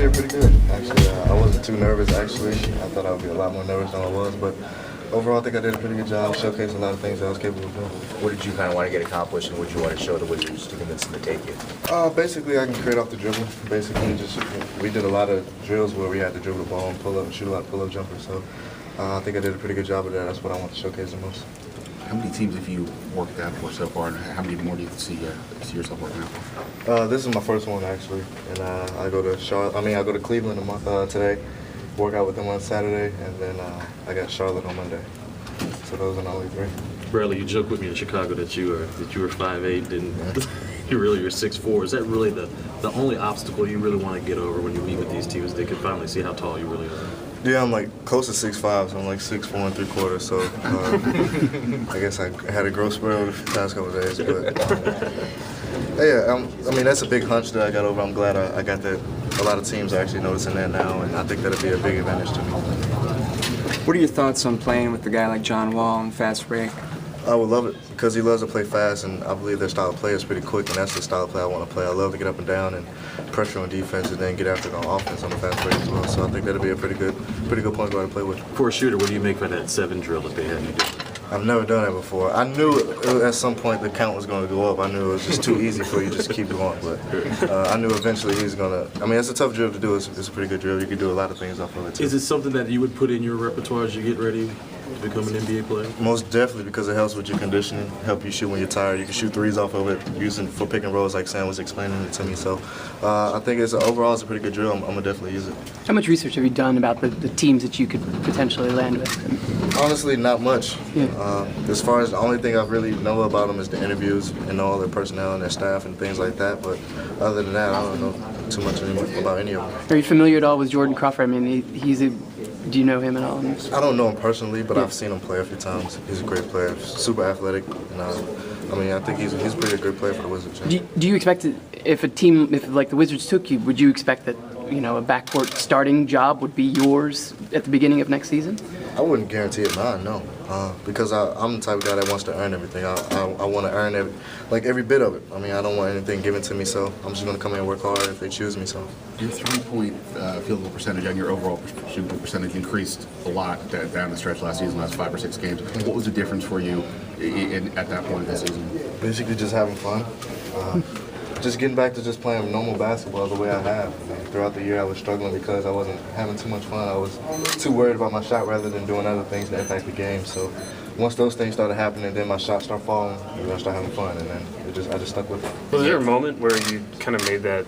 did pretty good, actually. I wasn't too nervous, actually. I thought I would be a lot more nervous than I was, but overall, I think I did a pretty good job, showcased a lot of things that I was capable of doing. What did you kind of want to get accomplished, and what did you want to show the Wizards to convince them to take you? Basically, I can create off the dribble. Basically, we did a lot of drills where we had to dribble the ball and pull up and shoot a lot of pull-up jumpers. So I think I did a pretty good job of that. That's what I want to showcase the most. How many teams have you worked out for so far, and how many more do you see yourself working out for? This is my first one, actually, and I go to I go to Cleveland a month today. Work out with them on Saturday, and then I got Charlotte on Monday. So those are the only three. Bradley, you joked with me in Chicago that you were 5'8", and you're 6'4". Is that really the only obstacle you really want to get over when you meet with these teams? They can finally see how tall you really are. Yeah, I'm like close to 6'5", so I'm like 6'4 3/4. So I guess I had a growth spurt over the past couple of days, but I mean that's a big hunch that I got over. I'm glad I got that. A lot of teams are actually noticing that now, and I think that'll be a big advantage to me. What are your thoughts on playing with a guy like John Wall in fast break? I would love it because he loves to play fast, and I believe their style of play is pretty quick, and that's the style of play I want to play. I love to get up and down and pressure on defense, and then get after it on offense on the fast break as well. So I think that'll be a pretty good point guard to play with. For a shooter, what do you make of that 7 drill that they had you do? I've never done that before. I knew at some point the count was going to go up. I knew it was just too easy for you to just keep going. But I knew eventually he's going to. I mean, it's a tough drill to do. It's a pretty good drill. You can do a lot of things off of it, too. Is it something that you would put in your repertoire as you get ready to become an NBA player? Most definitely, because it helps with your conditioning, help you shoot when you're tired. You can shoot threes off of it, using for pick and rolls like Sam was explaining it to me. So I think overall it's a pretty good drill. I'm going to definitely use it. How much research have you done about the teams that you could potentially land with? Honestly, not much. Yeah. As far as the only thing I really know about them is the interviews and all their personnel and their staff and things like that. But other than that, I don't know too much about any of them. Are you familiar at all with Jordan Crawford? I mean, do you know him at all? I don't know him personally, but I've seen him play a few times. He's a great player, super athletic. And, I mean, I think he's a pretty good player for the Wizards. Do you expect if like the Wizards took you, would you expect that a backcourt starting job would be yours at the beginning of next season? I wouldn't guarantee it, no. Because I'm the type of guy that wants to earn everything. I want to earn every bit of it. I mean, I don't want anything given to me, so I'm just going to come in and work hard if they choose me. So your 3-point field goal percentage and your overall shooting percentage increased a lot down the stretch last season, last 5 or 6 games. What was the difference for you at that point of the season? Basically, just having fun. Just getting back to just playing normal basketball the way I have. I mean, throughout the year, I was struggling because I wasn't having too much fun. I was too worried about my shot rather than doing other things that impact the game. So once those things started happening, then my shots started falling, and I started having fun, and then I just stuck with it. Was there a moment where you kind of made that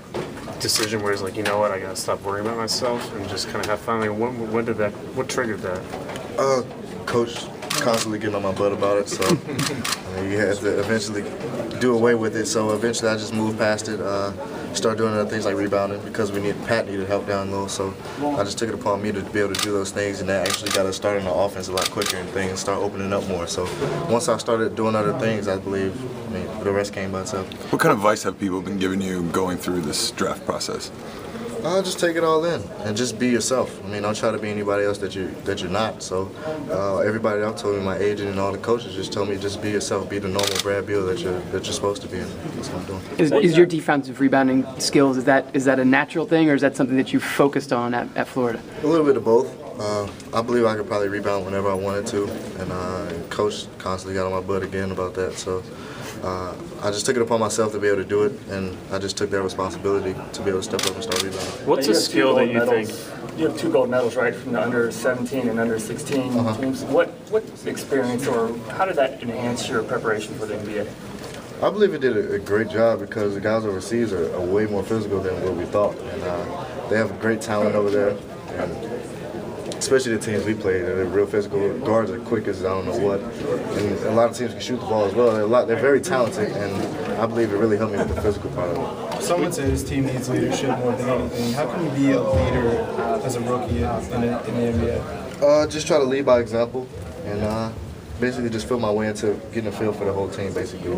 decision where it's like, you know what, I got to stop worrying about myself and just kind of have fun? I mean, what triggered that? Coach constantly getting on my butt about it, so I mean, you have to eventually do away with it. So eventually I just moved past it, started doing other things like rebounding because Pat needed help down low. So I just took it upon me to be able to do those things, and that actually got us started on the offense a lot quicker and things start opening up more. So once I started doing other things, I believe the rest came by itself. What kind of advice have people been giving you going through this draft process? Just take it all in and just be yourself. I mean, don't try to be anybody else that you're not. So everybody else told me, my agent and all the coaches just told me, just be yourself, be the normal Brad Beal that you're supposed to be. And that's what I'm doing. Is your defensive rebounding skills, is that a natural thing, or is that something that you focused on at Florida? A little bit of both. I believe I could probably rebound whenever I wanted to, and Coach constantly got on my butt again about that. So I just took it upon myself to be able to do it, and I just took that responsibility to be able to step up and start rebounding. What's a skill that you think? You have 2 gold medals, right, from the under 17 and under 16 teams. What experience, or how did that enhance your preparation for the NBA? I believe it did a great job because the guys overseas are way more physical than what we thought, and they have great talent over there. And especially the teams we played, they're real physical. Guards are quick as I don't know what, and a lot of teams can shoot the ball as well. They're very talented, and I believe it really helped me with the physical part of it. Someone said his team needs leadership more than anything. How can you be a leader as a rookie in the NBA? Just try to lead by example, and basically just feel my way into getting a feel for the whole team, basically,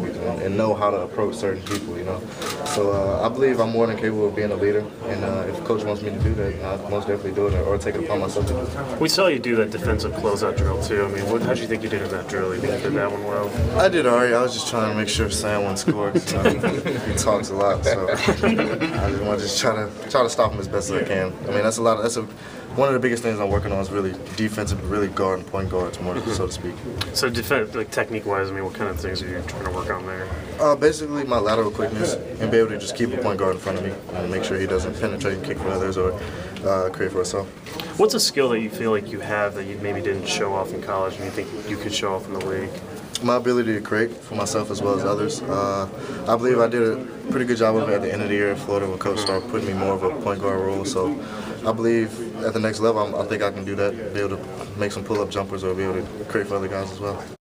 and know how to approach certain people, you know. So I believe I'm more than capable of being a leader, and if coach wants me to do that, I'll most definitely do it, or take it upon myself to do it. We saw you do that defensive closeout drill too. I mean, how did you think you did in that drill? You think you did that one well? I did all right. I was just trying to make sure Sam wouldn't score. He talks a lot, so I just want to try to stop him as best as I can. I mean, one of the biggest things I'm working on is really defensive, really guard and point guards more, so to speak. So like technique-wise, I mean, what kind of things are you trying to work on there? Basically, my lateral quickness and be able to just keep a point guard in front of me and make sure he doesn't penetrate and kick for others or create for himself. What's a skill that you feel like you have that you maybe didn't show off in college and you think you could show off in the league? My ability to create for myself as well as others. I believe I did a pretty good job of it at the end of the year in Florida when Coach started putting me more of a point guard role. So I believe at the next level, I think I can do that, be able to make some pull-up jumpers or be able to create for other guys as well.